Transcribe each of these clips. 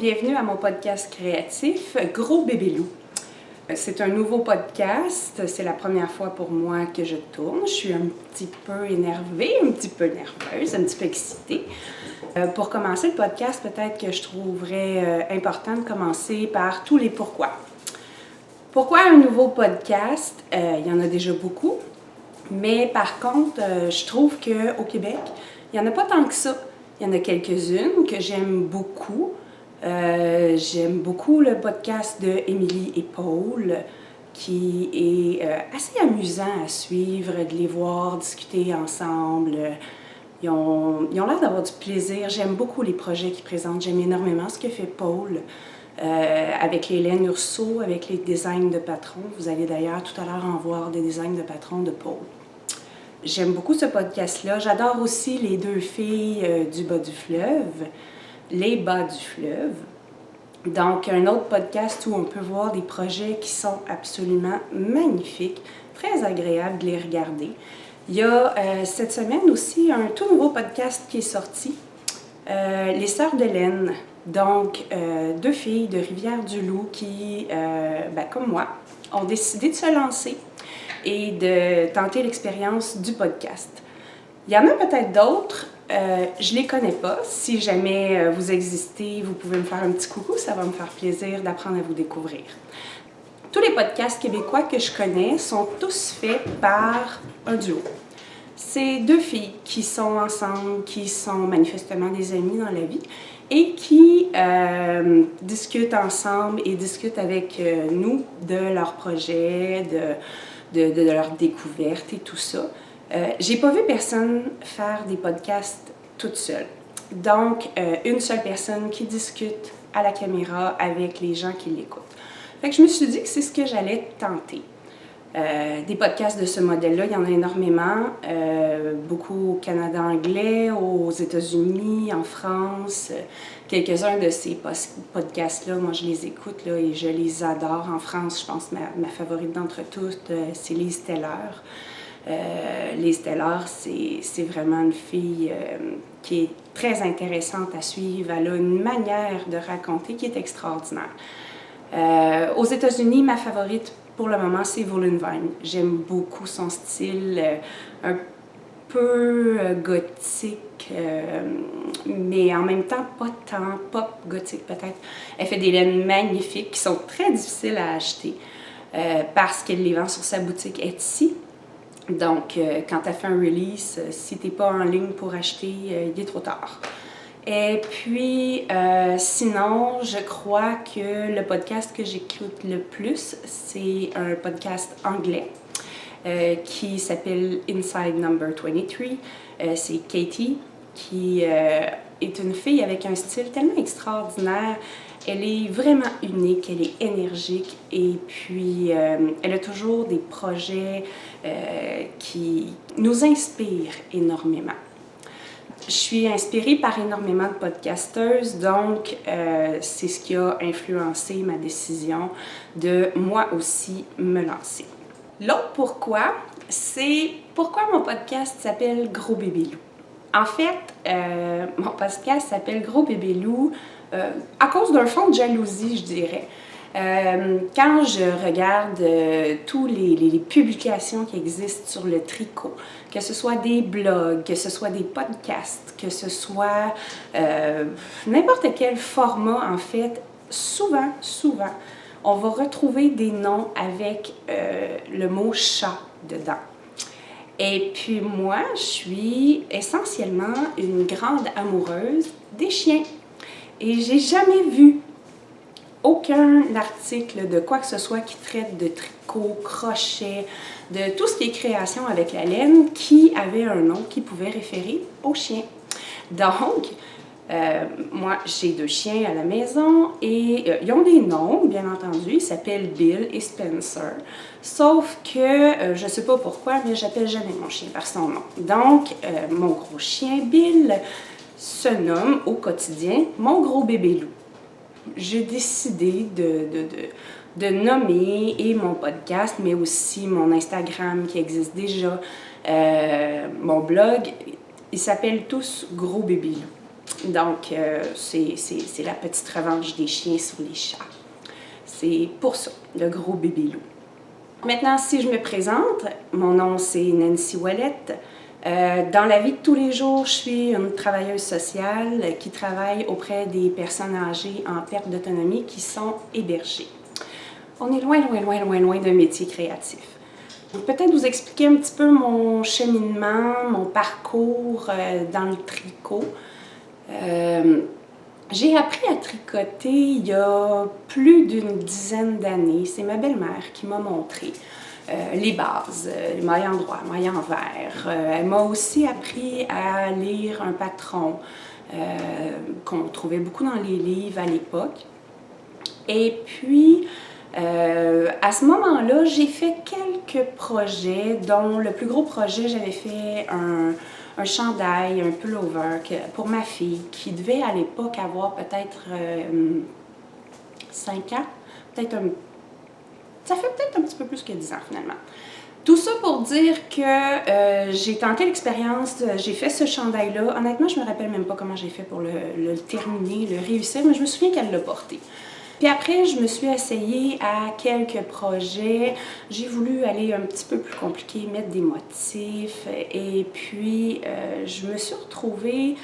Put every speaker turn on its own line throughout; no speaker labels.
bienvenue à mon podcast créatif Gros Bébé Loup. C'est un nouveau podcast, c'est la première fois pour moi que je tourne. Je suis un petit peu énervée, un petit peu nerveuse, un petit peu excitée. Pour commencer le podcast, peut-être que je trouverais important de commencer par tous les pourquoi. Pourquoi un nouveau podcast? Il y en a déjà beaucoup, mais par contre, je trouve qu'au Québec, il n'y en a pas tant que ça. Il y en a quelques-unes que j'aime beaucoup. J'aime beaucoup le podcast de Émilie et Paul, qui est assez amusant à suivre, de les voir discuter ensemble. Ils ont l'air d'avoir du plaisir. J'aime beaucoup les projets qu'ils présentent. J'aime énormément ce que fait Paul avec Hélène Urso, avec les designs de patron. Vous allez d'ailleurs tout à l'heure en voir des designs de patron de Paul. J'aime beaucoup ce podcast-là. J'adore aussi les deux filles du bas du fleuve. Les bas du fleuve. Donc, un autre podcast où on peut voir des projets qui sont absolument magnifiques, très agréables de les regarder. Il y a cette semaine aussi un tout nouveau podcast qui est sorti, Les Sœurs de Laine. Donc, deux filles de Rivière-du-Loup qui, comme moi, ont décidé de se lancer et de tenter l'expérience du podcast. Il y en a peut-être d'autres. Je ne les connais pas. Si jamais vous existez, vous pouvez me faire un petit coucou. Ça va me faire plaisir d'apprendre à vous découvrir. Tous les podcasts québécois que je connais sont tous faits par un duo. C'est deux filles qui sont ensemble, qui sont manifestement des amies dans la vie et qui discutent ensemble et discutent avec nous de leurs projets, de leurs découvertes et tout ça. J'ai pas vu personne faire des podcasts toute seule. Donc, une seule personne qui discute à la caméra avec les gens qui l'écoutent. Fait que je me suis dit que c'est ce que j'allais tenter. Des podcasts de ce modèle-là, il y en a énormément. Beaucoup au Canada anglais, aux États-Unis, en France. Quelques-uns de ces podcasts-là, moi je les écoute là, et je les adore. En France, je pense que ma favorite d'entre toutes, c'est Lise Teller. Lise Teller, c'est vraiment une fille qui est très intéressante à suivre. Elle a une manière de raconter qui est extraordinaire. Aux États-Unis, ma favorite pour le moment, c'est Volun Vine. J'aime beaucoup son style, un peu gothique, mais en même temps pas tant pop gothique peut-être. Elle fait des laines magnifiques qui sont très difficiles à acheter parce qu'elle les vend sur sa boutique Etsy. Donc, quand tu as fait un release, si tu n'es pas en ligne pour acheter, il est trop tard. Et puis, sinon, je crois que le podcast que j'écoute le plus, c'est un podcast anglais qui s'appelle Inside Number 23. C'est Katie, qui est une fille avec un style tellement extraordinaire. Elle est vraiment unique, elle est énergique et puis elle a toujours des projets qui nous inspirent énormément. Je suis inspirée par énormément de podcasteuses, donc c'est ce qui a influencé ma décision de moi aussi me lancer. L'autre pourquoi, c'est pourquoi mon podcast s'appelle Gros Bébé Loup. En fait, mon podcast s'appelle Gros Bébé Loup à cause d'un fond de jalousie, je dirais. Quand je regarde toutes les publications qui existent sur le tricot, que ce soit des blogs, que ce soit des podcasts, que ce soit n'importe quel format, en fait, souvent, on va retrouver des noms avec le mot « chat » dedans. Et puis moi, je suis essentiellement une grande amoureuse des chiens. Et j'ai jamais vu aucun article de quoi que ce soit qui traite de tricot, crochet, de tout ce qui est création avec la laine qui avait un nom qui pouvait référer aux chiens. Donc, moi, j'ai deux chiens à la maison et ils ont des noms, bien entendu. Ils s'appellent Bill et Spencer. Sauf que, je ne sais pas pourquoi, mais j'appelle jamais mon chien par son nom. Donc, mon gros chien Bill se nomme au quotidien mon gros bébé loup. J'ai décidé de nommer et mon podcast, mais aussi mon Instagram qui existe déjà, mon blog, ils s'appellent tous Gros Bébé Loup. Donc, c'est la petite revanche des chiens sur les chats. C'est pour ça, le gros bébé loup. Maintenant, si je me présente, mon nom c'est Nancy Ouellette. Dans la vie de tous les jours, je suis une travailleuse sociale qui travaille auprès des personnes âgées en perte d'autonomie qui sont hébergées. On est loin d'un métier créatif. Peut-être vous expliquer un petit peu mon cheminement, mon parcours dans le tricot. J'ai appris à tricoter il y a plus d'une dizaine d'années. C'est ma belle-mère qui m'a montré les bases, les mailles endroits, mailles envers. Elle m'a aussi appris à lire un patron qu'on trouvait beaucoup dans les livres à l'époque. Et puis, à ce moment-là, j'ai fait quelques projets, dont le plus gros projet, j'avais fait un chandail, un pullover pour ma fille, qui devait à l'époque avoir peut-être 5 ans, ça fait peut-être un petit peu plus que 10 ans finalement. Tout ça pour dire que j'ai tenté l'expérience, j'ai fait ce chandail-là. Honnêtement, je me rappelle même pas comment j'ai fait pour le terminer, le réussir, mais je me souviens qu'elle l'a porté. Puis après, je me suis essayée à quelques projets. J'ai voulu aller un petit peu plus compliqué, mettre des motifs. Et puis, je me suis retrouvée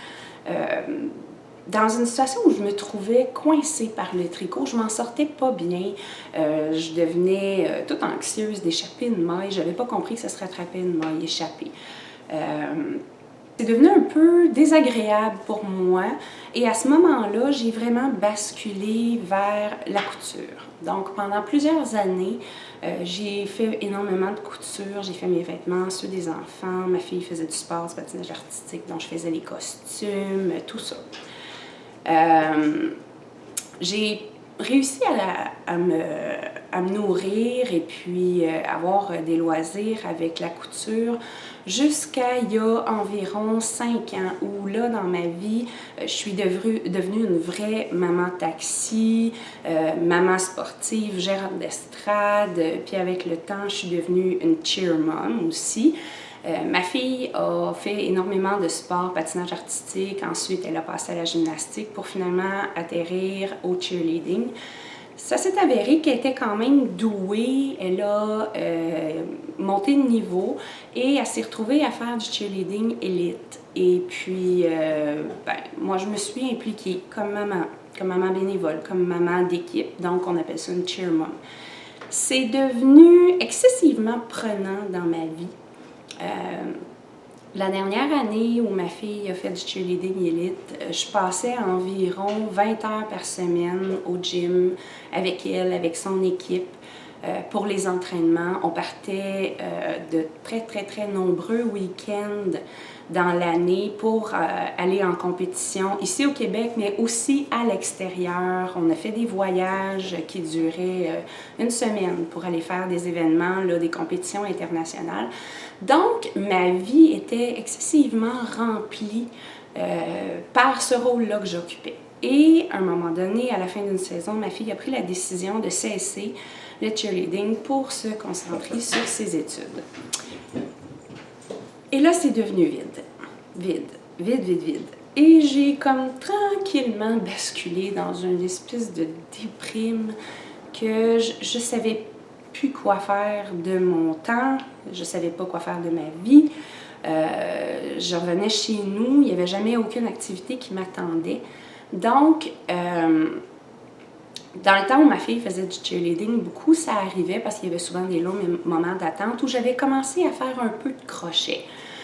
dans une situation où je me trouvais coincée par le tricot. Je m'en sortais pas bien. Je devenais toute anxieuse d'échapper une maille. Je n'avais pas compris que ça se rattrapait une maille échappée. C'est devenu un peu désagréable pour moi et à ce moment-là, j'ai vraiment basculé vers la couture. Donc, pendant plusieurs années, j'ai fait énormément de couture. J'ai fait mes vêtements, ceux des enfants. Ma fille faisait du sport, du patinage artistique, donc je faisais les costumes, tout ça. J'ai réussi à me nourrir et puis avoir des loisirs avec la couture jusqu'à il y a environ 5 ans où là dans ma vie, je suis devenue une vraie maman taxi, maman sportive, gérante d'estrade, puis avec le temps, je suis devenue une cheer mom aussi. Ma fille a fait énormément de sport, patinage artistique, ensuite elle a passé à la gymnastique pour finalement atterrir au cheerleading. Ça s'est avéré qu'elle était quand même douée, elle a monté de niveau et elle s'est retrouvée à faire du cheerleading élite. Et puis, moi je me suis impliquée comme maman bénévole, comme maman d'équipe, donc on appelle ça une cheer mom. C'est devenu excessivement prenant dans ma vie. La dernière année où ma fille a fait du cheerleading élite, je passais environ 20 heures par semaine au gym avec elle, avec son équipe pour les entraînements. On partait de très nombreux week-ends dans l'année pour aller en compétition ici au Québec, mais aussi à l'extérieur. On a fait des voyages qui duraient une semaine pour aller faire des événements, là, des compétitions internationales. Donc, ma vie était excessivement remplie par ce rôle-là que j'occupais. Et à un moment donné, à la fin d'une saison, ma fille a pris la décision de cesser le cheerleading pour se concentrer sur ses études. Et là, c'est devenu vide. Et j'ai comme tranquillement basculé dans une espèce de déprime que je savais plus quoi faire de mon temps, je savais pas quoi faire de ma vie. Je revenais chez nous, il n'y avait jamais aucune activité qui m'attendait. Donc, dans le temps où ma fille faisait du cheerleading, beaucoup ça arrivait parce qu'il y avait souvent des longs moments d'attente où j'avais commencé à faire un peu de crochet.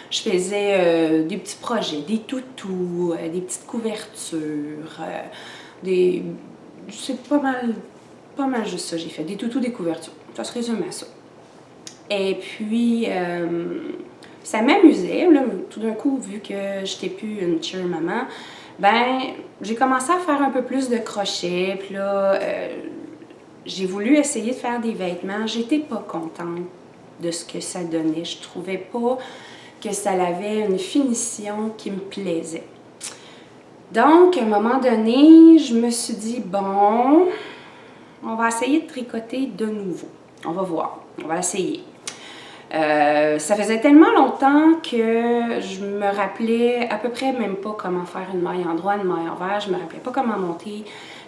Je faisais des petits projets, des toutous, des petites couvertures, c'est pas mal juste ça j'ai fait, des toutous, des couvertures. Ça se résume à ça. Et puis, ça m'amusait, là, tout d'un coup, vu que je n'étais plus une cheer maman, ben, j'ai commencé à faire un peu plus de crochet, puis là, j'ai voulu essayer de faire des vêtements. J'étais pas contente de ce que ça donnait. Je trouvais pas que ça avait une finition qui me plaisait. Donc, à un moment donné, je me suis dit, bon, on va essayer de tricoter de nouveau. On va voir, on va essayer. Ça faisait tellement longtemps que je me rappelais à peu près même pas comment faire une maille en droit, une maille envers. Je me rappelais pas comment monter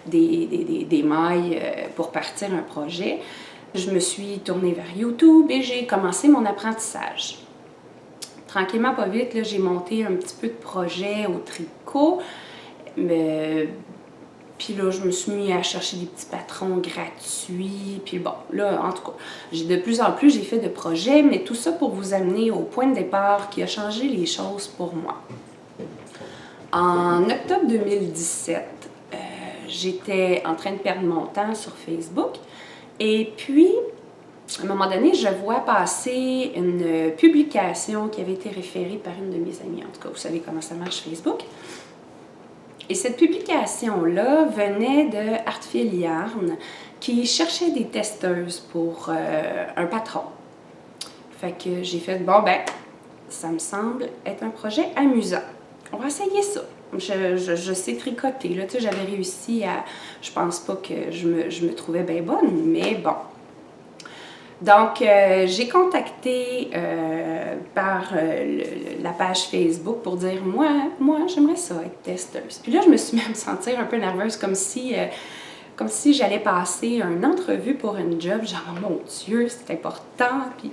des mailles pour partir un projet. Je me suis tournée vers YouTube et j'ai commencé mon apprentissage. Tranquillement, pas vite, là, j'ai monté un petit peu de projet au tricot. Puis là, je me suis mis à chercher des petits patrons gratuits. Puis bon, là, en tout cas, de plus en plus, j'ai fait de projets, mais tout ça pour vous amener au point de départ qui a changé les choses pour moi. En octobre 2017, j'étais en train de perdre mon temps sur Facebook. Et puis, à un moment donné, je vois passer une publication qui avait été référée par une de mes amies. En tout cas, vous savez comment ça marche Facebook. Et cette publication-là venait de Artfil Yarn qui cherchait des testeuses pour un patron. Fait que j'ai fait, bon ben, ça me semble être un projet amusant. On va essayer ça. Je sais tricoter, là, tu sais, j'avais réussi à... Je pense pas que je me trouvais bien bonne, mais bon. Donc, j'ai contacté par la page Facebook pour dire, moi j'aimerais ça être testeuse. Puis là, je me suis même sentir un peu nerveuse, comme si j'allais passer une entrevue pour un job. Genre, oh, mon Dieu, c'est important. Puis,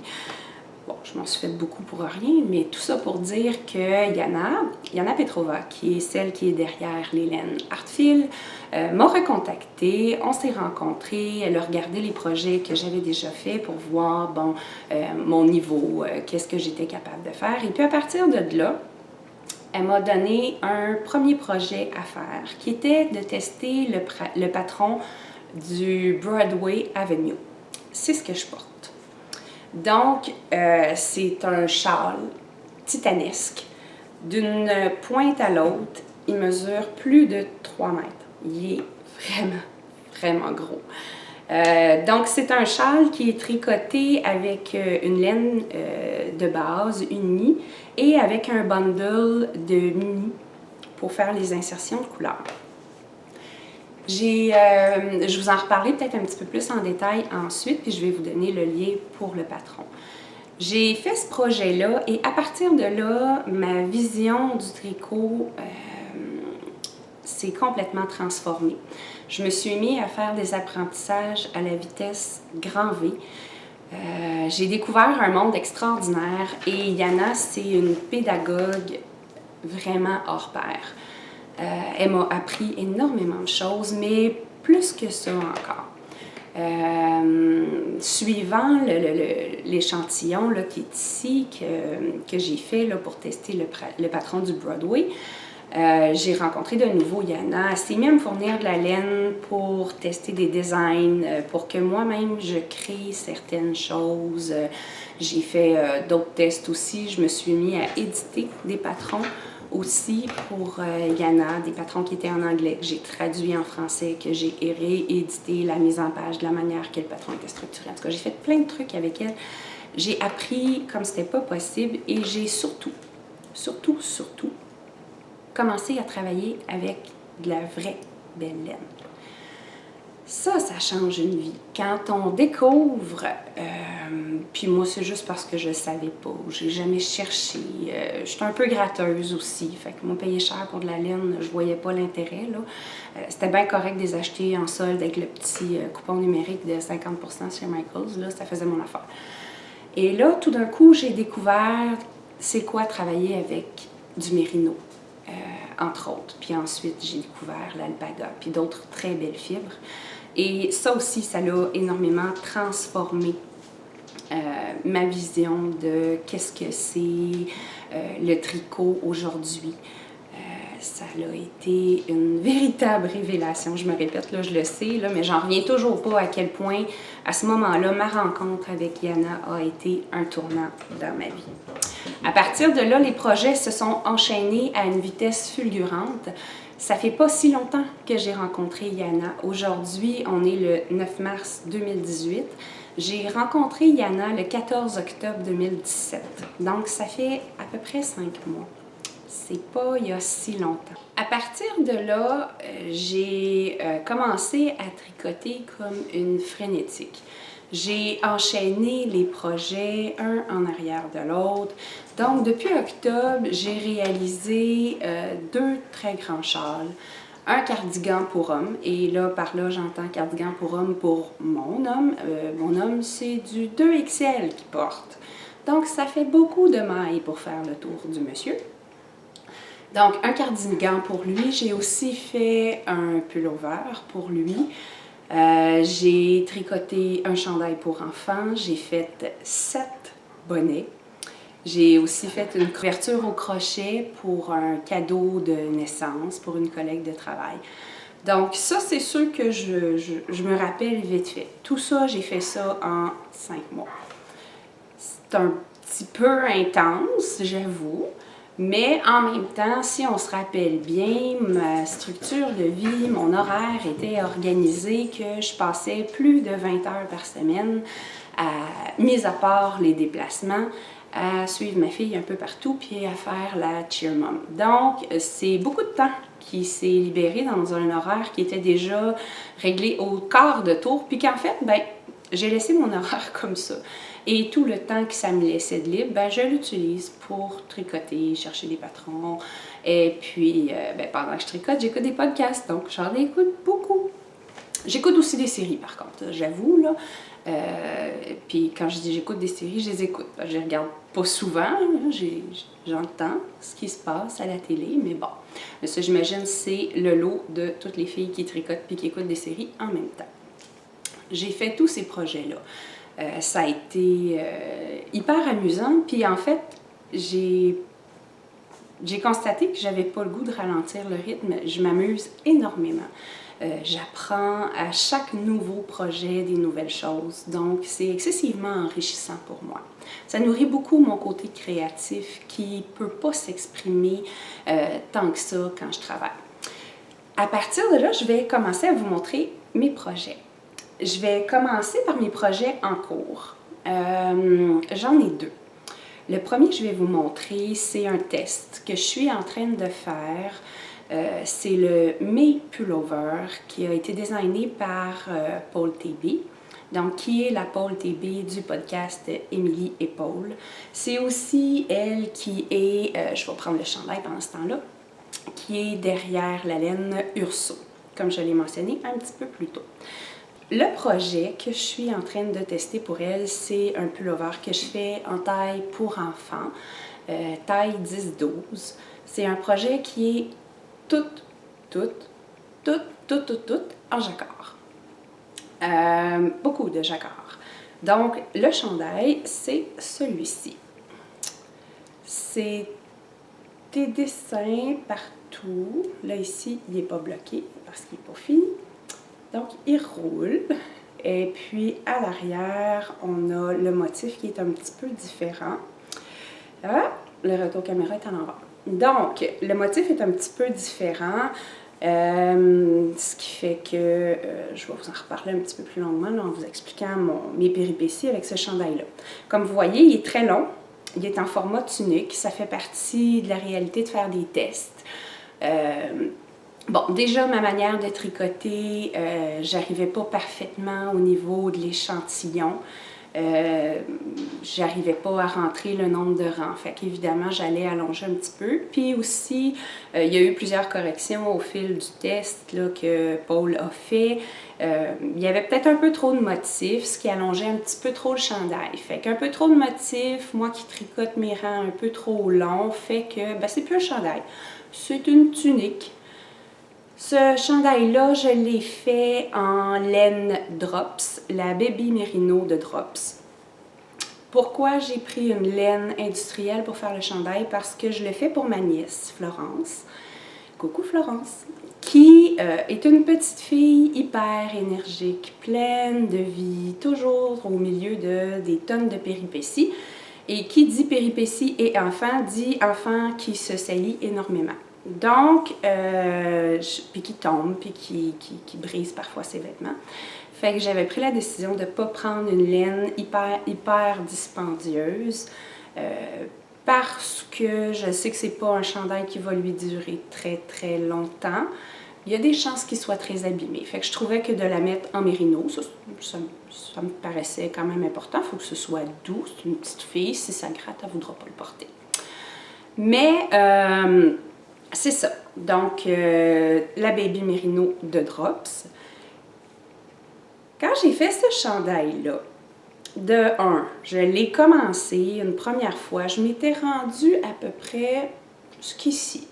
bon, je m'en suis fait beaucoup pour rien, mais tout ça pour dire que Yana Petrova, qui est celle qui est derrière les laines Artfil, m'a recontactée, on s'est rencontrés, elle a regardé les projets que j'avais déjà faits pour voir, bon, mon niveau, qu'est-ce que j'étais capable de faire. Et puis à partir de là, elle m'a donné un premier projet à faire, qui était de tester le patron du Broadway Avenue. C'est ce que je porte. Donc, c'est un châle titanesque. D'une pointe à l'autre, il mesure plus de 3 mètres. Il est vraiment, vraiment gros. Donc, c'est un châle qui est tricoté avec une laine de base unie et avec un bundle de mini pour faire les insertions de couleurs. Je vous en reparlerai peut-être un petit peu plus en détail ensuite, puis je vais vous donner le lien pour le patron. J'ai fait ce projet-là et à partir de là, ma vision du tricot s'est complètement transformée. Je me suis mis à faire des apprentissages à la vitesse grand V. J'ai découvert un monde extraordinaire et Yana, c'est une pédagogue vraiment hors pair. Elle m'a appris énormément de choses, mais plus que ça encore. Suivant l'échantillon qui est ici, que j'ai fait là, pour tester le patron du Broadway, j'ai rencontré de nouveau Yana. Elle s'est mise à me fournir de la laine pour tester des designs, pour que moi-même je crée certaines choses. J'ai fait d'autres tests aussi. Je me suis mis à éditer des patrons aussi pour Yana, des patrons qui étaient en anglais, que j'ai traduit en français, que j'ai réédité la mise en page de la manière que le patron était structuré. En tout cas, j'ai fait plein de trucs avec elle. J'ai appris comme c'était pas possible et j'ai surtout commencé à travailler avec de la vraie belle laine. Ça change une vie. Quand on découvre, puis moi c'est juste parce que je savais pas, j'ai jamais cherché, je suis un peu gratteuse aussi, fait que moi payer cher pour de la laine, je voyais pas l'intérêt, là. C'était bien correct de les acheter en solde avec le petit coupon numérique de 50% chez Michaels, là, ça faisait mon affaire. Et là, tout d'un coup, j'ai découvert c'est quoi travailler avec du mérino, entre autres. Puis ensuite, j'ai découvert l'alpaga, puis d'autres très belles fibres. Et ça aussi, ça l'a énormément transformé ma vision de qu'est-ce que c'est le tricot aujourd'hui. Ça a été une véritable révélation. Je me répète, là, je le sais, là, mais j'en reviens toujours pas à quel point, à ce moment-là, ma rencontre avec Yana a été un tournant dans ma vie. À partir de là, les projets se sont enchaînés à une vitesse fulgurante. Ça fait pas si longtemps que j'ai rencontré Yana. Aujourd'hui, on est le 9 mars 2018. J'ai rencontré Yana le 14 octobre 2017. Donc, ça fait à peu près 5 mois. C'est pas il y a si longtemps. À partir de là, j'ai commencé à tricoter comme une frénétique. J'ai enchaîné les projets un en arrière de l'autre. Donc, depuis octobre, j'ai réalisé 2 très grands châles. Un cardigan pour homme, et là, par là, j'entends cardigan pour homme pour mon homme. Mon homme, c'est du 2XL qu'il porte. Donc, ça fait beaucoup de mailles pour faire le tour du monsieur. Donc, un cardigan pour lui. J'ai aussi fait un pullover pour lui. J'ai tricoté un chandail pour enfants. J'ai fait 7 bonnets. J'ai aussi fait une couverture au crochet pour un cadeau de naissance, pour une collègue de travail. Donc ça, c'est sûr que je me rappelle vite fait. Tout ça, j'ai fait ça en 5 mois. C'est un petit peu intense, j'avoue. Mais en même temps, si on se rappelle bien, ma structure de vie, mon horaire était organisé que je passais plus de 20 heures par semaine, mis à part les déplacements, à suivre ma fille un peu partout puis à faire la cheer mom. Donc, c'est beaucoup de temps qui s'est libéré dans un horaire qui était déjà réglé au quart de tour, puis qu'en fait, ben, j'ai laissé mon horaire comme ça. Et tout le temps que ça me laissait de libre, ben, je l'utilise pour tricoter, chercher des patrons. Et puis, ben, pendant que je tricote, j'écoute des podcasts, donc j'en écoute beaucoup. J'écoute aussi des séries, par contre, j'avoue, là. Puis quand je dis j'écoute des séries, je les écoute. Je les regarde pas souvent, j'entends ce qui se passe à la télé, mais bon. Ça, j'imagine, c'est le lot de toutes les filles qui tricotent puis qui écoutent des séries en même temps. J'ai fait tous ces projets-là. Ça a été hyper amusant. Puis en fait, j'ai constaté que j'avais pas le goût de ralentir le rythme. Je m'amuse énormément. J'apprends à chaque nouveau projet des nouvelles choses. Donc, c'est excessivement enrichissant pour moi. Ça nourrit beaucoup mon côté créatif qui ne peut pas s'exprimer tant que ça quand je travaille. À partir de là, je vais commencer à vous montrer mes projets. Je vais commencer par mes projets en cours. J'en ai 2. Le premier que je vais vous montrer, c'est un test que je suis en train de faire. C'est le May Pullover qui a été designé par Paul TB, donc qui est la Paul TB du podcast Émilie et Paul. C'est aussi elle qui est, je vais prendre le chandail pendant ce temps-là, qui est derrière la laine Urso, comme je l'ai mentionné un petit peu plus tôt. Le projet que je suis en train de tester pour elle, c'est un pullover que je fais en taille pour enfants, taille 10-12. C'est un projet qui est tout en jacquard. Beaucoup de jacquard. Donc, le chandail, c'est celui-ci. C'est des dessins partout. Là, ici, il n'est pas bloqué parce qu'il n'est pas fini. Donc, il roule. Et puis, à l'arrière, on a le motif qui est un petit peu différent. Ah, le retour caméra est à l'envers. Donc, le motif est un petit peu différent, ce qui fait que je vais vous en reparler un petit peu plus longuement là, en vous expliquant mes péripéties avec ce chandail-là. Comme vous voyez, il est très long, il est en format tunique, ça fait partie de la réalité de faire des tests. Bon, déjà, ma manière de tricoter, j'arrivais pas parfaitement au niveau de l'échantillon. J'arrivais pas à rentrer le nombre de rangs. Fait qu'évidemment, j'allais allonger un petit peu. Puis aussi, il y a eu plusieurs corrections au fil du test là, que Paul a fait. Il y avait peut-être un peu trop de motifs, ce qui allongeait un petit peu trop le chandail. Fait qu'un peu trop de motifs, moi qui tricote mes rangs un peu trop longs, fait que ben, c'est plus un chandail. C'est une tunique. Ce chandail-là, je l'ai fait en laine Drops, la Baby Merino de Drops. Pourquoi j'ai pris une laine industrielle pour faire le chandail? Parce que je l'ai fait pour ma nièce, Florence. Coucou Florence! Qui est une petite fille hyper énergique, pleine de vie, toujours au milieu de des tonnes de péripéties. Et qui dit péripéties et enfant, dit enfant qui se salit énormément. Donc, puis qui tombe, puis qui brise parfois ses vêtements. Fait que j'avais pris la décision de ne pas prendre une laine hyper dispendieuse parce que je sais que c'est pas un chandail qui va lui durer très longtemps. il y a des chances qu'il soit très abîmé. Fait que je trouvais que de la mettre en mérino, ça me paraissait quand même important. Il faut que ce soit doux. C'est une petite fille. Si ça gratte, elle ne voudra pas le porter. Mais c'est ça. Donc, la Baby Mérino de Drops. Quand j'ai fait ce chandail-là, de 1, je l'ai commencé une première fois. Je m'étais rendue à peu près jusqu'ici.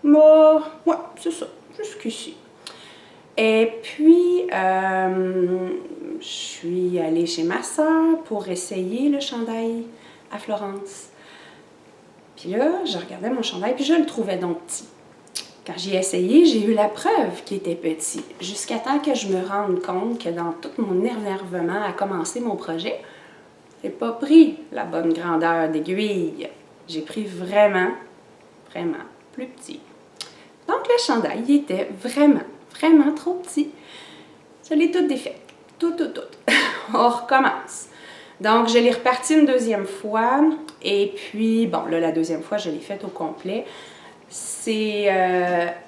Ouais, c'est ça, jusqu'ici. Et puis, je suis allée chez ma soeur pour essayer le chandail à Florence. Puis là, je regardais mon chandail, puis je le trouvais donc petit. Quand j'ai essayé, j'ai eu la preuve qu'il était petit, jusqu'à temps que je me rende compte que dans tout mon énervement à commencer mon projet, j'ai pas pris la bonne grandeur d'aiguille. J'ai pris vraiment plus petit. Donc le chandail, il était vraiment trop petit. Je l'ai tout défait. Tout. On recommence. Donc je l'ai reparti une deuxième fois. Et puis, bon, là, la deuxième fois, je l'ai faite au complet. C'est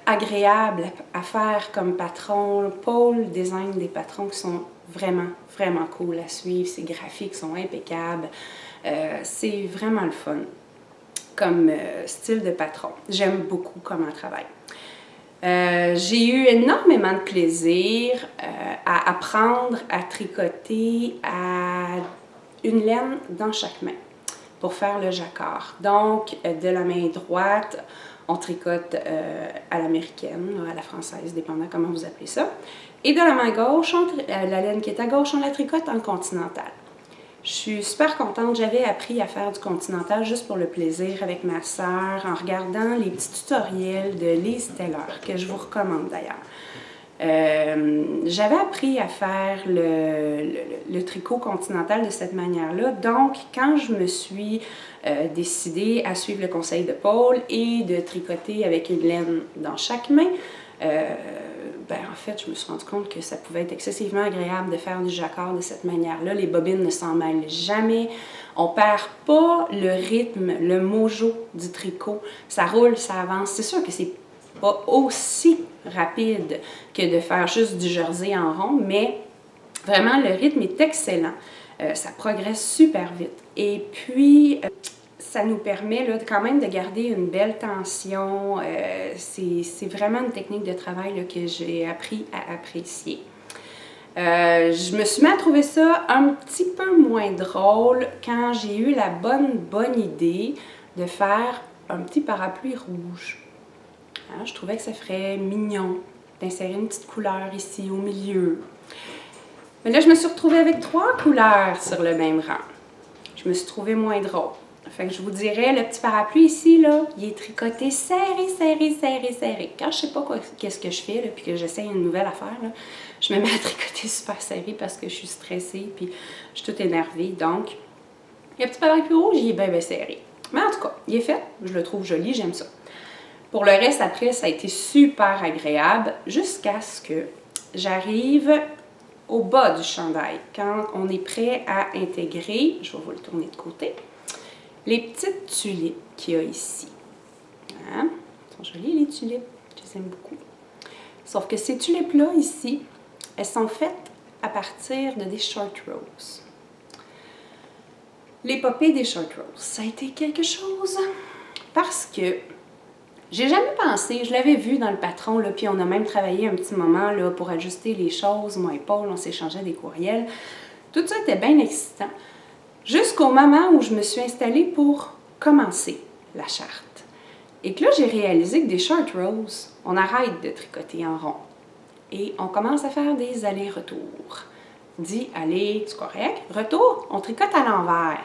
agréable à faire comme patron. Paul design des patrons qui sont vraiment cool à suivre. Ses graphiques sont impeccables. C'est vraiment le fun comme style de patron. J'aime beaucoup comment il travaille. J'ai eu énormément de plaisir à apprendre à tricoter à une laine dans chaque main pour faire le jacquard. Donc, de la main droite, on tricote à l'américaine, à la française, dépendant comment vous appelez ça. Et de la main gauche, la laine qui est à gauche, on la tricote en continental. Je suis super contente. J'avais appris à faire du continental juste pour le plaisir avec ma sœur en regardant les petits tutoriels de Lise Teller, que je vous recommande d'ailleurs. J'avais appris à faire le tricot continental de cette manière-là. Donc, quand je me suis décidée à suivre le conseil de Paul et de tricoter avec une laine dans chaque main, en fait, je me suis rendu compte que ça pouvait être excessivement agréable de faire du jacquard de cette manière-là. Les bobines ne s'en mêlent jamais. On perd pas le rythme, le mojo du tricot. Ça roule, ça avance. C'est sûr que c'est pas aussi rapide que de faire juste du jersey en rond, mais vraiment le rythme est excellent. Ça progresse super vite. Et puis, ça nous permet là, quand même de garder une belle tension. C'est vraiment une technique de travail là, que j'ai appris à apprécier. Je me suis mis à trouver ça un petit peu moins drôle quand j'ai eu la bonne idée de faire un petit parapluie rouge. Hein, je trouvais que ça ferait mignon d'insérer une petite couleur ici au milieu. Mais là, je me suis retrouvée avec 3 couleurs sur le même rang. Je me suis trouvée moins drôle. Fait que je vous dirais, le petit parapluie ici, là, il est tricoté serré. Quand je sais pas qu'est-ce que je fais, là, puis que j'essaie une nouvelle affaire, là, je me mets à tricoter super serré parce que je suis stressée, puis je suis toute énervée. Donc, le petit parapluie rouge, il est bien serré. Mais en tout cas, il est fait. Je le trouve joli, j'aime ça. Pour le reste, après, ça a été super agréable jusqu'à ce que j'arrive au bas du chandail. Quand on est prêt à intégrer, je vais vous le tourner de côté, les petites tulipes qu'il y a ici. Hein? Elles sont jolies, les tulipes. Je les aime beaucoup. Sauf que ces tulipes-là, ici, elles sont faites à partir de des short roses. L'épopée des short roses, ça a été quelque chose parce que j'ai jamais pensé, je l'avais vu dans le patron, là, puis on a même travaillé un petit moment là, pour ajuster les choses, moi et Paul, on s'échangeait des courriels. Tout ça était bien excitant. Jusqu'au moment où je me suis installée pour commencer la charte. Et que là, j'ai réalisé que des short roses, on arrête de tricoter en rond. Et on commence à faire des allers-retours. Dit, allez, c'est correct. Retour, on tricote à l'envers.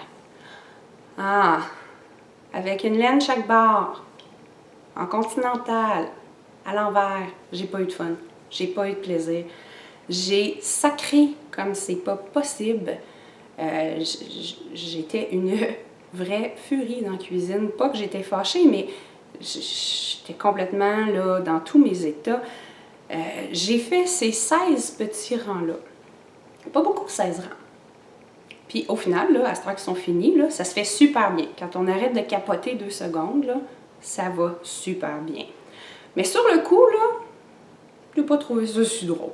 Ah, avec une laine chaque barre. En continental, à l'envers, j'ai pas eu de fun, j'ai pas eu de plaisir. J'ai sacré comme c'est pas possible. J'étais une vraie furie dans la cuisine. Pas que j'étais fâchée, mais j'étais complètement là, dans tous mes états. J'ai fait ces 16 petits rangs-là. Pas beaucoup, 16 rangs. Puis au final, là, à ce temps qu'ils sont finis, là, ça se fait super bien. Quand on arrête de capoter 2 secondes, là, ça va super bien. Mais sur le coup, là, Je n'ai pas trouvé ça si drôle.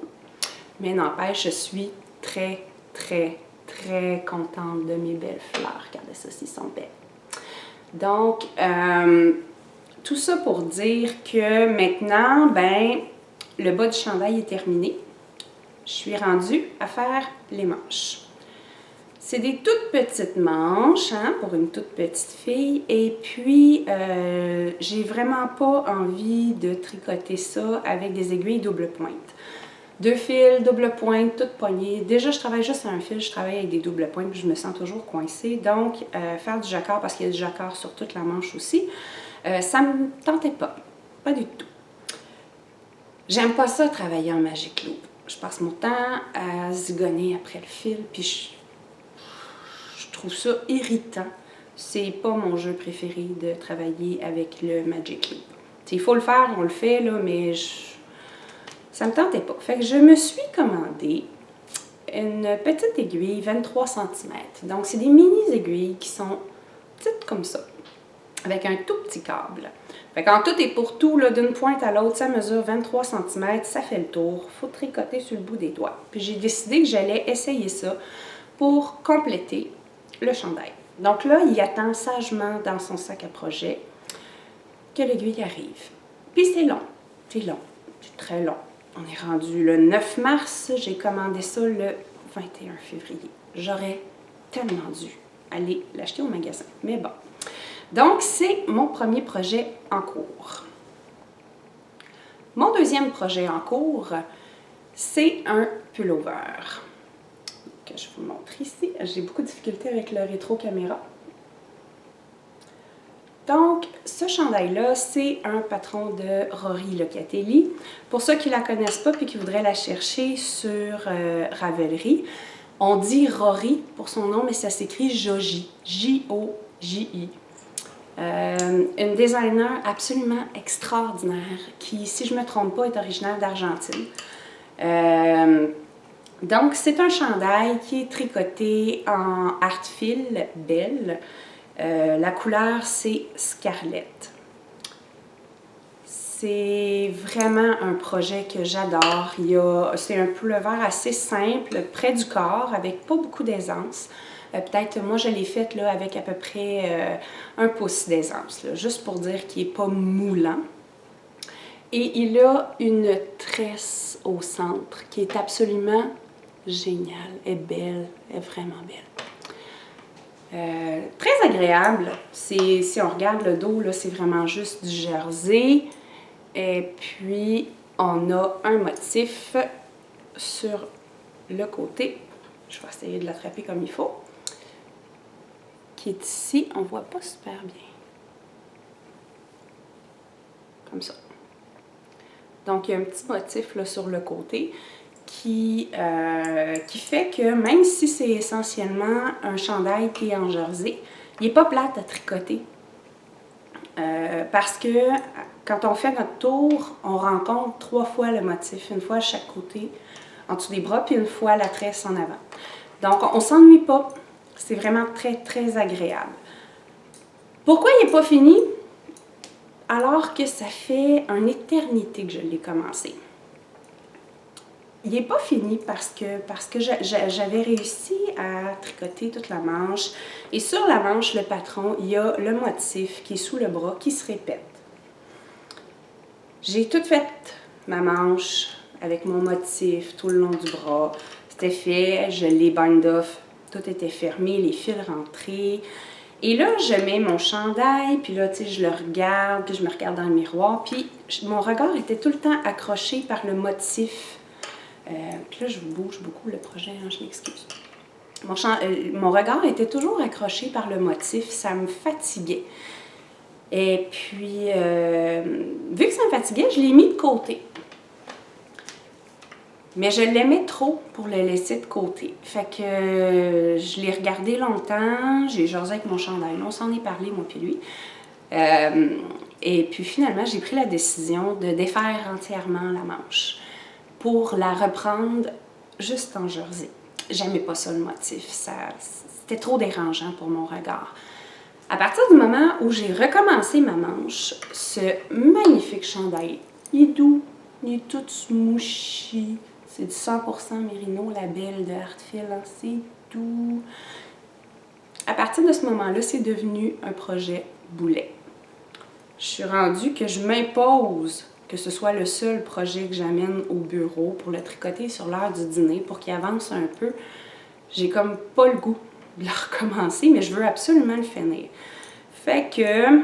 Mais n'empêche, je suis très, très, très contente de mes belles fleurs. Regardez ça, ils sont belles. Donc, tout ça pour dire que maintenant, ben, le bas du chandail est terminé. Je suis rendue à faire les manches. C'est des toutes petites manches, hein, pour une toute petite fille. Et puis, j'ai vraiment pas envie de tricoter ça avec des aiguilles double pointe. 2 fils, double pointe, toute poignée. Déjà, je travaille juste à un fil, je travaille avec des doubles pointes, puis je me sens toujours coincée. Donc, faire du jacquard, parce qu'il y a du jacquard sur toute la manche aussi, ça me tentait pas. Pas du tout. J'aime pas ça, travailler en Magic Loop. Je passe mon temps à zigonner après le fil, puis je trouve ça irritant. C'est pas mon jeu préféré de travailler avec le Magic Loop. Il faut le faire, on le fait, là, mais ça me tentait pas. Fait que je me suis commandé une petite aiguille 23 cm. Donc, c'est des mini-aiguilles qui sont petites comme ça, avec un tout petit câble. Fait qu'en tout et pour tout, d'une pointe à l'autre, ça mesure 23 cm, ça fait le tour. Il faut tricoter sur le bout des doigts. Puis j'ai décidé que j'allais essayer ça pour compléter le chandail. Donc là, il attend sagement dans son sac à projet que l'aiguille arrive. Puis c'est long, c'est très long. On est rendu le 9 mars, j'ai commandé ça le 21 février. J'aurais tellement dû aller l'acheter au magasin, mais bon. Donc, c'est mon premier projet en cours. Mon deuxième projet en cours, c'est un pullover que je vous montre ici. J'ai beaucoup de difficultés avec le rétro-caméra. Donc, ce chandail-là, c'est un patron de Rory Locatelli. Pour ceux qui ne la connaissent pas et qui voudraient la chercher sur Ravelry, on dit Rory pour son nom, mais ça s'écrit Joji. J-O-J-I. Une designer absolument extraordinaire qui, si je ne me trompe pas, est originaire d'Argentine. Donc, c'est un chandail qui est tricoté en art fil belle. La couleur, c'est Scarlet. C'est vraiment un projet que j'adore. C'est un pullover assez simple, près du corps, avec pas beaucoup d'aisance. Peut-être, moi, je l'ai faite là, avec à peu près 1 pouce d'aisance, juste pour dire qu'il n'est pas moulant. Et il a une tresse au centre qui est absolument géniale. Elle est belle, elle est vraiment belle. Très agréable. Si on regarde le dos, c'est vraiment juste du jersey. Et puis, on a un motif sur le côté. Je vais essayer de l'attraper comme il faut. Qui est ici. On ne voit pas super bien. Comme ça. Donc, il y a un petit motif là, sur le côté qui fait que même si c'est essentiellement un chandail qui est en jersey, il n'est pas plate à tricoter. Parce que quand on fait notre tour, on rencontre 3 fois le motif, une fois à chaque côté, en dessous des bras, puis une fois la tresse en avant. Donc, on ne s'ennuie pas. C'est vraiment très, très agréable. Pourquoi il n'est pas fini? Alors que ça fait une éternité que je l'ai commencé. Il n'est pas fini parce que j'avais réussi à tricoter toute la manche. Et sur la manche, le patron, il y a le motif qui est sous le bras qui se répète. J'ai tout fait ma manche avec mon motif tout le long du bras. C'était fait, je l'ai bind off, tout était fermé, les fils rentrés. Et là, je mets mon chandail, puis là, tu sais, je le regarde, puis je me regarde dans le miroir, puis mon regard était tout le temps accroché par le motif. Puis là, je bouge beaucoup le projet, hein, je m'excuse. Mon regard était toujours accroché par le motif, ça me fatiguait. Et puis, vu que ça me fatiguait, je l'ai mis de côté. Mais je l'aimais trop pour le laisser de côté. Fait que je l'ai regardé longtemps, j'ai jasé avec mon chandail, on s'en est parlé, moi puis lui. Et puis finalement, j'ai pris la décision de défaire entièrement la manche pour la reprendre juste en jersey. J'aimais pas ça le motif, c'était trop dérangeant pour mon regard. À partir du moment où j'ai recommencé ma manche, ce magnifique chandail, il est doux, Il est tout smooshy. C'est du 100% Mérino Label de Artfil. C'est tout. À partir de ce moment-là, c'est devenu un projet boulet. Je suis rendue que je m'impose que ce soit le seul projet que j'amène au bureau pour le tricoter sur l'heure du dîner pour qu'il avance un peu. J'ai comme pas le goût de le recommencer, mais je veux absolument le finir. Fait que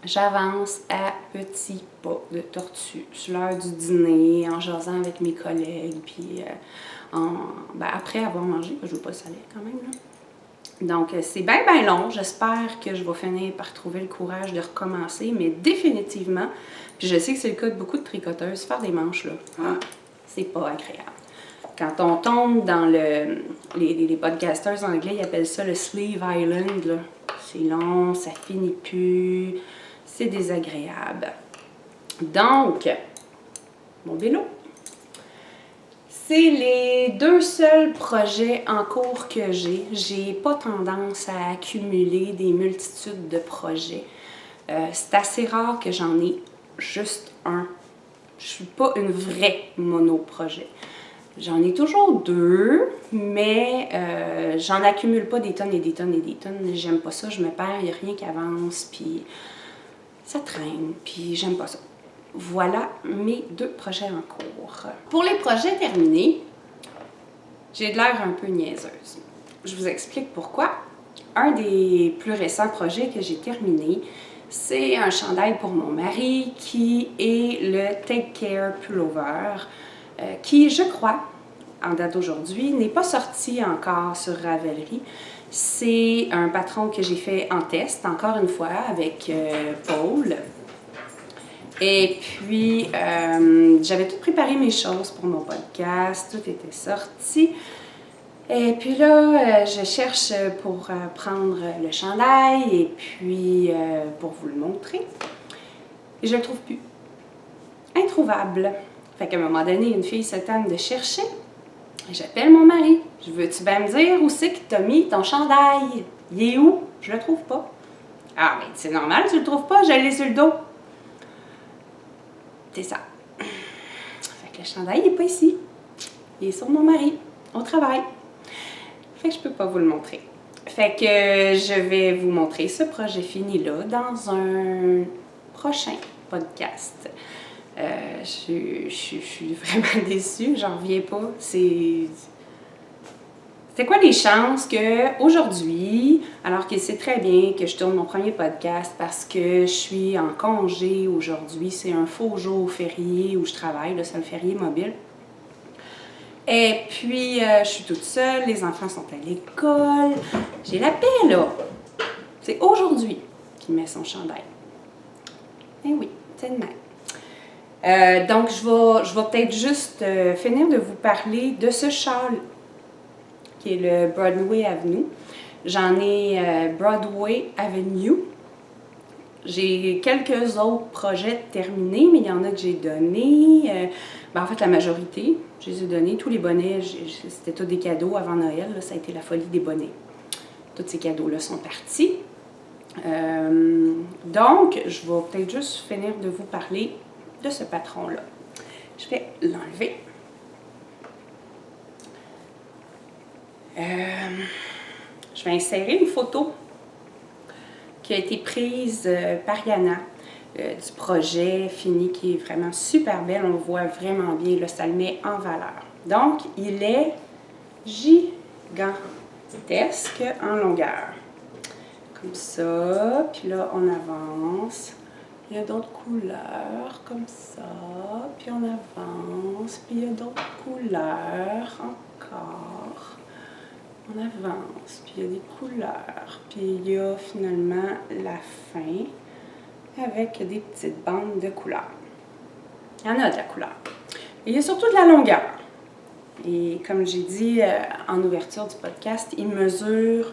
j'avance à petits pas de tortue sur l'heure du dîner, en jasant avec mes collègues, puis après avoir mangé, je veux pas le saler quand même, là. Donc, c'est bien, bien long. J'espère que je vais finir par trouver le courage de recommencer, mais définitivement, puis je sais que c'est le cas de beaucoup de tricoteuses, faire des manches, là, c'est pas agréable. Quand on tombe dans les podcasters anglais, ils appellent ça le Sleeve Island, là. C'est long, ça finit plus, c'est désagréable. Donc, mon vélo. C'est les 2 seuls projets en cours que j'ai. J'ai pas tendance à accumuler des multitudes de projets. C'est assez rare que j'en ai juste un. Je suis pas une vraie monoprojet. J'en ai toujours 2, mais j'en accumule pas des tonnes et des tonnes et des tonnes. J'aime pas ça, je me perds, il n'y a rien qui avance, puis ça traîne, puis j'aime pas ça. Voilà mes 2 projets en cours. Pour les projets terminés, j'ai de l'air un peu niaiseuse. Je vous explique pourquoi. Un des plus récents projets que j'ai terminé, c'est un chandail pour mon mari qui est le Take Care Pullover, qui, je crois, en date d'aujourd'hui, n'est pas sorti encore sur Ravelry. C'est un patron que j'ai fait en test, encore une fois, avec Paul. Et puis, j'avais tout préparé mes choses pour mon podcast, tout était sorti. Et puis là, je cherche pour prendre le chandail et puis pour vous le montrer. Et je le trouve plus. Introuvable. Fait qu'à un moment donné, une fille se tente de chercher. J'appelle mon mari. Je veux-tu bien me dire où c'est que tu as mis ton chandail? Il est où? Je le trouve pas. Ah, mais c'est normal, tu le trouves pas, je l'ai sur le dos. C'est ça. Fait que le chandail n'est pas ici. Il est sur mon mari, au travail. Fait que je peux pas vous le montrer. Fait que je vais vous montrer ce projet fini-là dans un prochain podcast. Je suis vraiment déçue, j'en reviens pas. C'est quoi les chances qu'aujourd'hui, alors qu'il sait très bien que je tourne mon premier podcast parce que je suis en congé aujourd'hui, c'est un faux jour férié où je travaille, là, c'est un férié mobile. Et puis, je suis toute seule, les enfants sont à l'école, j'ai la paix là. C'est aujourd'hui qu'il met son chandail. Eh oui, c'est de même. Donc, je vais peut-être juste finir de vous parler de ce châle qui est le Broadway Avenue. J'en ai Broadway Avenue. J'ai quelques autres projets terminés, mais il y en a que j'ai donnés. En fait, la majorité, je les ai donnés. Tous les bonnets, c'était tous des cadeaux avant Noël. Là, ça a été la folie des bonnets. Tous ces cadeaux-là sont partis. Donc, je vais peut-être juste finir de vous parler de ce patron-là. Je vais l'enlever. Je vais insérer une photo qui a été prise par Yana du projet fini qui est vraiment super belle. On le voit vraiment bien, là, ça le met en valeur. Donc, il est gigantesque en longueur. Comme ça, puis là, on avance. Il y a d'autres couleurs, comme ça, puis on avance, puis il y a d'autres couleurs encore. On avance, puis il y a des couleurs, puis il y a finalement la fin avec des petites bandes de couleurs. Il y en a de la couleur. Et il y a surtout de la longueur. Et comme j'ai dit en ouverture du podcast, il mesure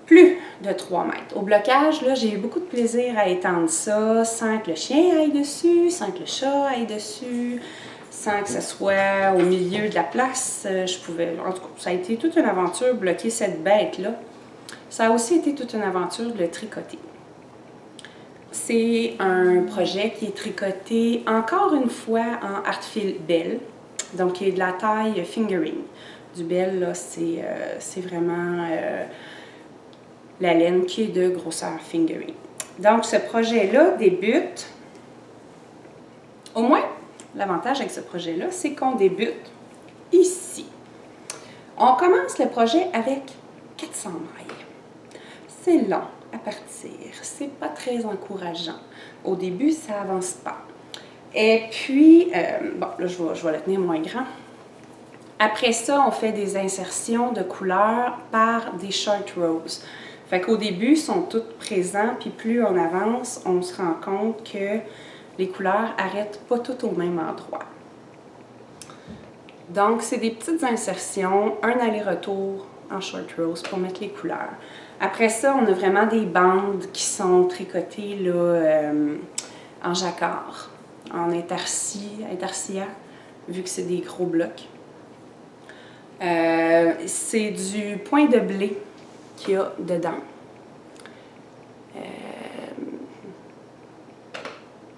plus de 3 mètres. Au blocage, là, j'ai eu beaucoup de plaisir à étendre ça sans que le chien aille dessus, sans que le chat aille dessus, sans que ce soit au milieu de la place. En tout cas, ça a été toute une aventure bloquer cette bête-là. Ça a aussi été toute une aventure de le tricoter. C'est un projet qui est tricoté encore une fois en Artfil Bell, donc il est de la taille fingering. Du Bell, là, c'est vraiment la laine qui est de grosseur fingering. Donc ce projet-là débute, au moins l'avantage avec ce projet-là, c'est qu'on débute ici. On commence le projet avec 400 mailles. C'est long à partir, c'est pas très encourageant. Au début, ça avance pas. Et puis, bon, là, je vais le tenir moins grand. Après ça, on fait des insertions de couleurs par des short rows. Fait qu'au début, ils sont toutes présents, puis plus on avance, on se rend compte que les couleurs n'arrêtent pas toutes au même endroit. Donc, c'est des petites insertions, un aller-retour en short rows pour mettre les couleurs. Après ça, on a vraiment des bandes qui sont tricotées là, en jacquard, en intarsia, vu que c'est des gros blocs. C'est du point de blé qu'il y a dedans.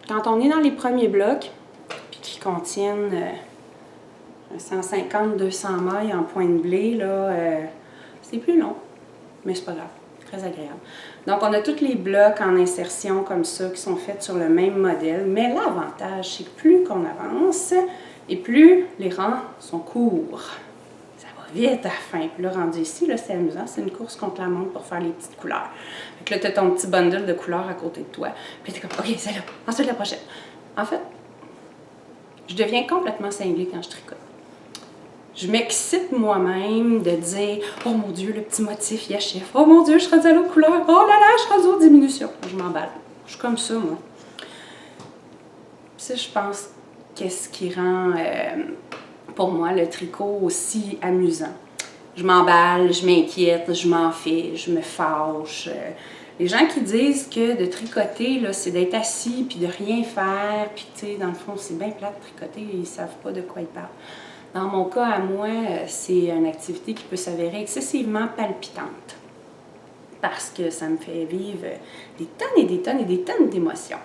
Quand on est dans les premiers blocs, puis qui contiennent 150-200 mailles en point de blé, là, c'est plus long, mais c'est pas grave, très agréable. Donc, on a tous les blocs en insertion comme ça qui sont faits sur le même modèle, mais l'avantage, c'est que plus qu'on avance et plus les rangs sont courts. Ça va vite à la fin. Puis là, rendu ici, là, c'est amusant, c'est une course contre la montre pour faire les petites couleurs. Fait que là, tu as ton petit bundle de couleurs à côté de toi. Puis tu es comme, OK, c'est là, ensuite la prochaine. En fait, je deviens complètement cinglée quand je tricote. Je m'excite moi-même de dire « Oh mon Dieu, le petit motif, il achève. Oh mon Dieu, je suis rendue à l'autre couleur. Oh là là, je suis rendue aux diminutions. » Je m'emballe. Je suis comme ça, moi. Ça, je pense, qu'est-ce qui rend, pour moi, le tricot aussi amusant. Je m'emballe, je m'inquiète, je m'en fais, je me fâche. Les gens qui disent que de tricoter, c'est d'être assis puis de rien faire, puis tu sais, dans le fond, c'est bien plat de tricoter, ils ne savent pas de quoi ils parlent. Dans mon cas, à moi, c'est une activité qui peut s'avérer excessivement palpitante parce que ça me fait vivre des tonnes et des tonnes et des tonnes d'émotions.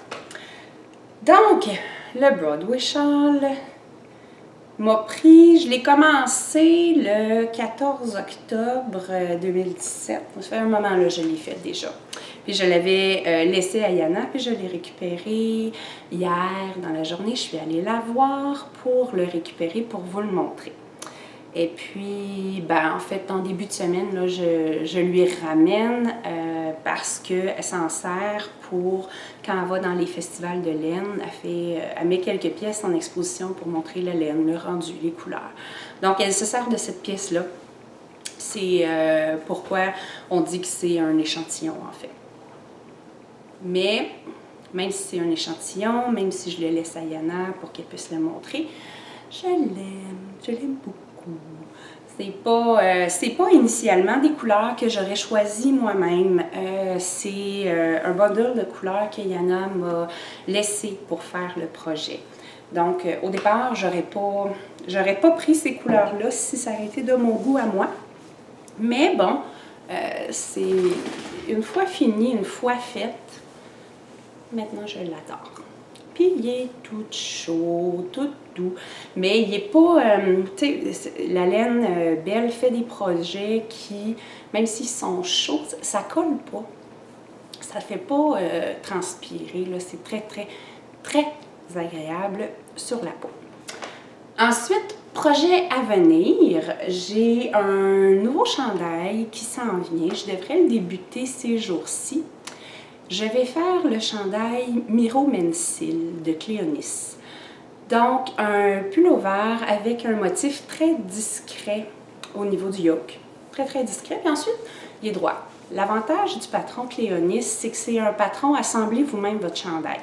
Donc, le Broadway Shawl m'a pris, je l'ai commencé le 14 octobre 2017. Ça fait un moment là, je l'ai fait déjà. Puis je l'avais laissé à Yana, puis je l'ai récupéré hier dans la journée. Je suis allée la voir pour le récupérer, pour vous le montrer. Et puis, ben, en fait, en début de semaine, là, je lui ramène parce qu'elle s'en sert pour, quand elle va dans les festivals de laine, elle met quelques pièces en exposition pour montrer la laine, le rendu, les couleurs. Donc, elle se sert de cette pièce-là. C'est pourquoi on dit que c'est un échantillon, en fait. Mais, même si c'est un échantillon, même si je le laisse à Yana pour qu'elle puisse le montrer, je l'aime beaucoup. C'est pas initialement des couleurs que j'aurais choisies moi-même. C'est un bundle de couleurs que Yana m'a laissé pour faire le projet. Donc, au départ, j'aurais pas pris ces couleurs-là si ça avait été de mon goût à moi. Mais bon, c'est une fois fini, une fois faite, maintenant je l'adore. Puis il est tout chaud, tout doux, mais il n'est pas, tu sais, la laine Bell fait des projets qui, même s'ils sont chauds, ça colle pas. Ça ne fait pas transpirer, là, c'est très, très, très agréable sur la peau. Ensuite, projet à venir, j'ai un nouveau chandail qui s'en vient. Je devrais le débuter ces jours-ci. Je vais faire le chandail Miro Mensil de Cléonis. Donc, un pullover avec un motif très discret au niveau du yoke. Très, très discret. Puis ensuite, il est droit. L'avantage du patron Cléonis, c'est que c'est un patron, assemblez vous-même votre chandail.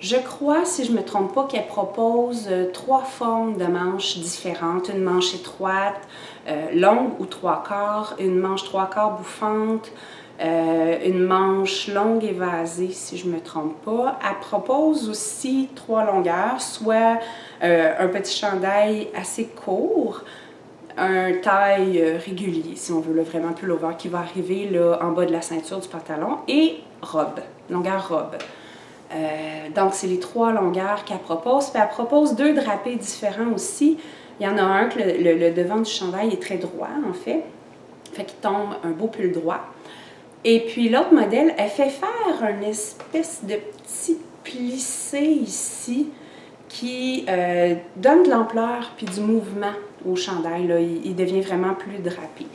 Je crois, si je ne me trompe pas, qu'elle propose 3 formes de manches différentes. Une manche étroite, longue ou 3/4, une manche 3/4 bouffante, une manche longue évasée, si je ne me trompe pas. Elle propose aussi 3 longueurs, soit un petit chandail assez court, un taille régulier, si on veut, là, vraiment pullover qui va arriver là, en bas de la ceinture du pantalon, et robe. longueur robe. Donc, c'est les 3 longueurs qu'elle propose. Puis elle propose 2 drapés différents aussi. Il y en a un que le devant du chandail est très droit, en fait. Fait qu'il tombe un beau pull droit. Et puis l'autre modèle, elle fait faire une espèce de petit plissé ici qui donne de l'ampleur puis du mouvement au chandail. Là. Il devient vraiment plus drapé.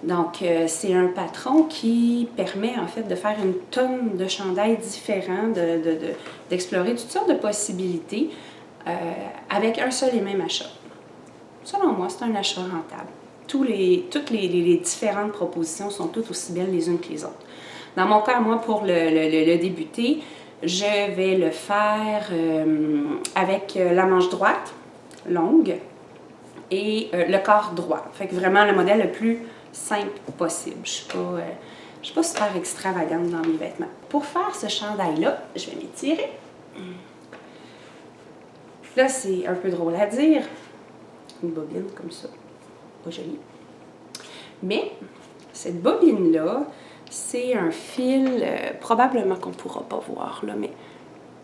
Donc, c'est un patron qui permet en fait de faire une tonne de chandails différents, d'explorer toutes sortes de possibilités avec un seul et même achat. Selon moi, c'est un achat rentable. Toutes les différentes propositions sont toutes aussi belles les unes que les autres. Dans mon cas, moi, pour le débuter, je vais le faire avec la manche droite, longue, et le corps droit. Fait que vraiment le modèle le plus simple possible. Je suis pas super extravagante dans mes vêtements. Pour faire ce chandail-là, je vais m'étirer. Là, c'est un peu drôle à dire. Une bobine comme ça. Pas jolie. Mais cette bobine-là, c'est un fil, probablement qu'on ne pourra pas voir, là, mais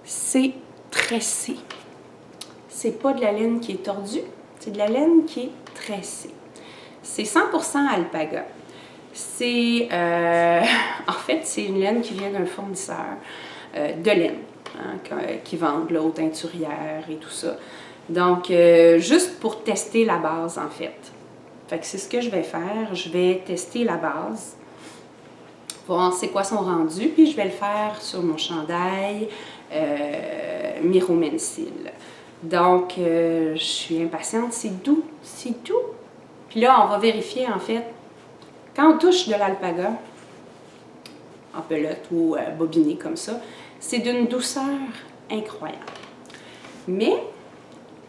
c'est tressé. C'est pas de la laine qui est tordue, c'est de la laine qui est tressée. C'est 100% alpaga. C'est, en fait, c'est une laine qui vient d'un fournisseur de laine, hein, qui vend là, aux teinturières et tout ça. Donc, juste pour tester la base, en fait. Fait que c'est ce que je vais faire. Je vais tester la base, voir c'est quoi son rendu, puis je vais le faire sur mon chandail Miro Mensil. Donc, je suis impatiente. C'est doux, c'est doux. Puis là, on va vérifier, en fait, quand on touche de l'alpaga, en pelote ou bobiné comme ça, c'est d'une douceur incroyable. Mais,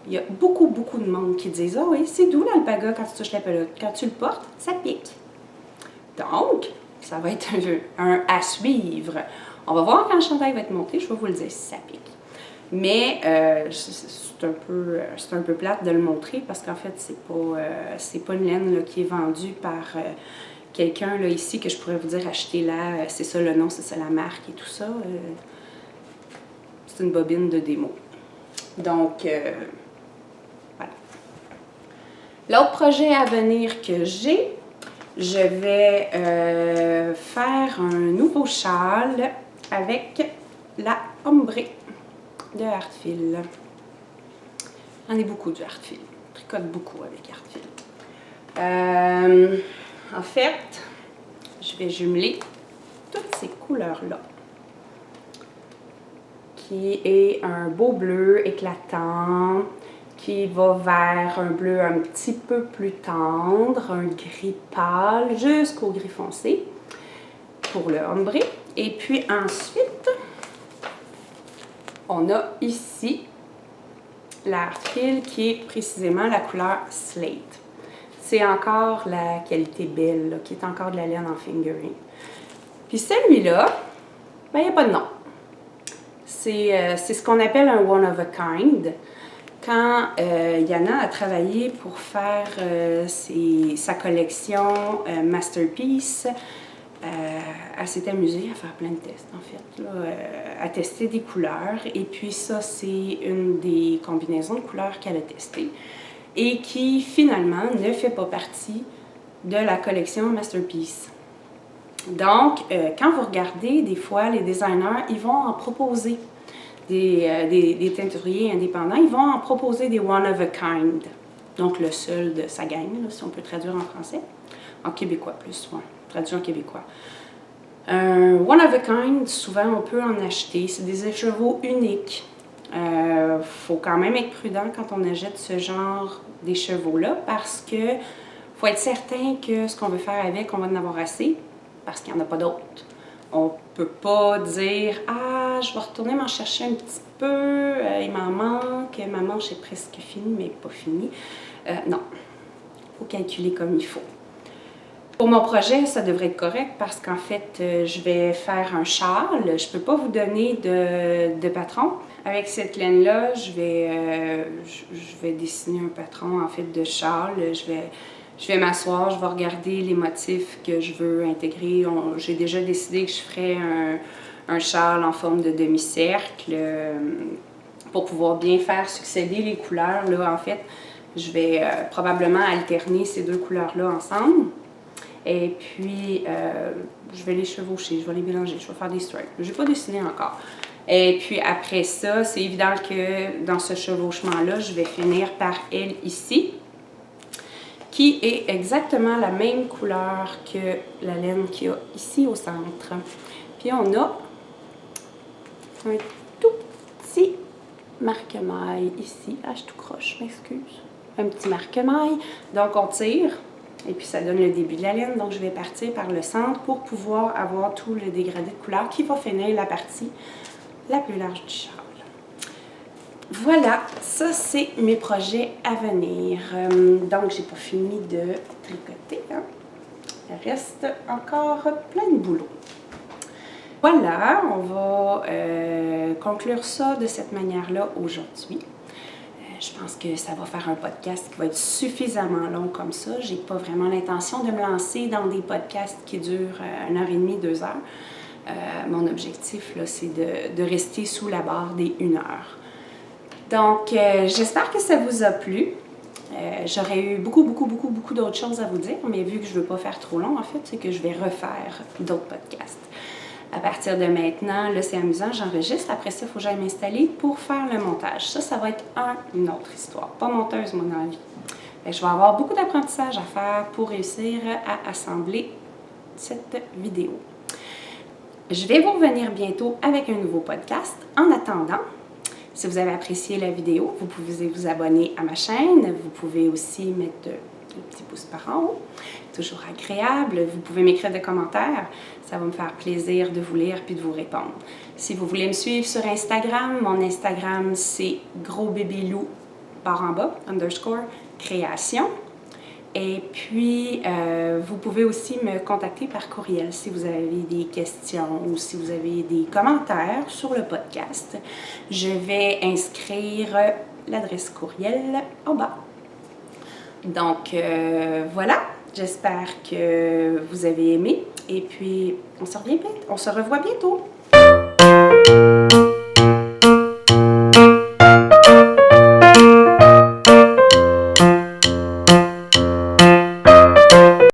il y a beaucoup de monde qui disent « Ah oui, c'est doux l'alpaga quand tu touches la pelote. Quand tu le portes, ça pique. » Donc, ça va être un à suivre. On va voir quand le chandail va être monté, je vais vous le dire si ça pique. Mais c'est un peu plate de le montrer parce qu'en fait, c'est pas une laine là, qui est vendue par quelqu'un là, ici que je pourrais vous dire achetez-la, c'est ça le nom, c'est ça la marque et tout ça. C'est une bobine de démo. Donc, voilà. L'autre projet à venir que j'ai, je vais faire un nouveau châle avec la ombre de Artfil. J'en ai beaucoup du Artfil. Je tricote beaucoup avec Artfil. En fait, je vais jumeler toutes ces couleurs-là, qui est un beau bleu éclatant, qui va vers un bleu un petit peu plus tendre, un gris pâle jusqu'au gris foncé pour le ombre. Et puis ensuite, on a ici l'Artfil qui est précisément la couleur Slate. C'est encore la qualité belle, là, qui est encore de la laine en fingering. Puis celui-là, ben, il n'y a pas de nom. C'est ce qu'on appelle un one of a kind. Quand Yana a travaillé pour faire sa collection Masterpiece, elle s'est amusée à faire plein de tests, en fait, là, à tester des couleurs. Et puis ça, c'est une des combinaisons de couleurs qu'elle a testées et qui, finalement, ne fait pas partie de la collection Masterpiece. Donc, quand vous regardez, des fois, les designers, ils vont en proposer des teinturiers indépendants, ils vont en proposer des one of a kind. Donc, le seul de sa gang, là, si on peut traduire en français. En québécois plus, ouais. Traduit en québécois. Un one of a kind, souvent on peut en acheter. C'est des écheveaux uniques. Faut quand même être prudent quand on achète ce genre d'écheveaux-là parce que faut être certain que ce qu'on veut faire avec, on va en avoir assez parce qu'il n'y en a pas d'autres. On ne peut pas dire « Ah, je vais retourner m'en chercher un petit peu, il m'en manque, ma manche est presque finie, mais pas finie. » Non, il faut calculer comme il faut. Pour mon projet, ça devrait être correct parce qu'en fait, je vais faire un châle. Je ne peux pas vous donner de patron. Avec cette laine-là, je vais dessiner un patron en fait de châle. Je vais m'asseoir, je vais regarder les motifs que je veux intégrer. J'ai déjà décidé que je ferais un châle en forme de demi-cercle pour pouvoir bien faire succéder les couleurs. Là, en fait, je vais probablement alterner ces deux couleurs-là ensemble. Et puis, je vais les chevaucher, je vais les mélanger, je vais faire des stripes. Je n'ai pas dessiné encore. Et puis après ça, c'est évident que dans ce chevauchement-là, je vais finir par elle ici, qui est exactement la même couleur que la laine qu'il y a ici au centre. Puis on a un tout petit marque-maille ici. Ah, je tout croche, je m'excuse. Un petit marque-maille. Donc on tire. Et puis ça donne le début de la laine, donc je vais partir par le centre pour pouvoir avoir tout le dégradé de couleur qui va finir la partie la plus large du châle. Voilà, ça c'est mes projets à venir. Donc j'ai pas fini de tricoter, hein. Il reste encore plein de boulot. Voilà, on va conclure ça de cette manière-là aujourd'hui. Je pense que ça va faire un podcast qui va être suffisamment long comme ça. J'ai pas vraiment l'intention de me lancer dans des podcasts qui durent 1h30, 2 heures. Mon objectif, là, c'est de rester sous la barre des 1 heure. Donc, j'espère que ça vous a plu. J'aurais eu beaucoup d'autres choses à vous dire, mais vu que je ne veux pas faire trop long, en fait, c'est que je vais refaire d'autres podcasts. À partir de maintenant, là, c'est amusant, j'enregistre. Après ça, il faut que j'aille m'installer pour faire le montage. Ça va être une autre histoire. Pas monteuse, mon envie. Je vais avoir beaucoup d'apprentissage à faire pour réussir à assembler cette vidéo. Je vais vous revenir bientôt avec un nouveau podcast. En attendant, si vous avez apprécié la vidéo, vous pouvez vous abonner à ma chaîne. Vous pouvez aussi mettre le petit pouce par en haut. Toujours agréable. Vous pouvez m'écrire des commentaires. Ça va me faire plaisir de vous lire puis de vous répondre. Si vous voulez me suivre sur Instagram, mon Instagram c'est grosbébélou par en bas, _création. Et puis, vous pouvez aussi me contacter par courriel si vous avez des questions ou si vous avez des commentaires sur le podcast. Je vais inscrire l'adresse courriel en bas. Donc, voilà. J'espère que vous avez aimé. Et puis, on se revoit bientôt.